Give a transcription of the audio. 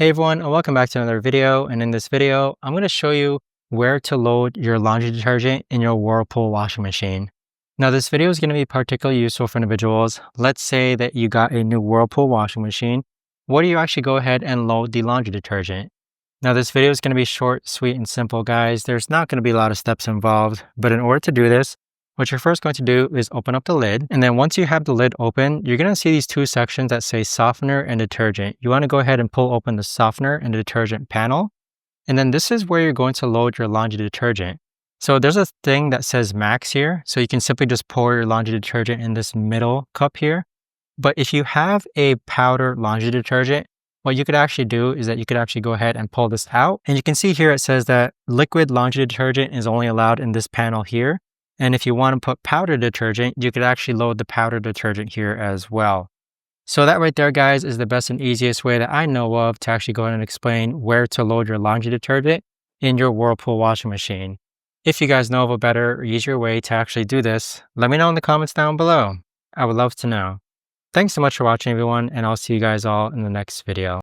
Hey everyone, and welcome back to another video. And in this video, I'm going to show you where to load your laundry detergent in your Whirlpool washing machine. Now, this video is going to be particularly useful for individuals. Let's say that you got a new Whirlpool washing machine. Where do you actually go ahead and load the laundry detergent? Now, this video is going to be short, sweet, and simple, guys. There's not going to be a lot of steps involved, but in order to do this, what you're first going to do is open up the lid. And then once you have the lid open, you're going to see these two sections that say softener and detergent. You want to go ahead and pull open the softener and detergent panel. And then this is where you're going to load your laundry detergent. So there's a thing that says max here. So you can simply just pour your laundry detergent in this middle cup here. But if you have a powder laundry detergent, what you could actually do is that you could actually go ahead and pull this out. And you can see here it says that liquid laundry detergent is only allowed in this panel here. And if you want to put powder detergent, you could actually load the powder detergent here as well. So that right there, guys, is the best and easiest way that I know of to actually go ahead and explain where to load your laundry detergent in your Whirlpool washing machine. If you guys know of a better or easier way to actually do this, let me know in the comments down below. I would love to know. Thanks so much for watching, everyone, and I'll see you guys all in the next video.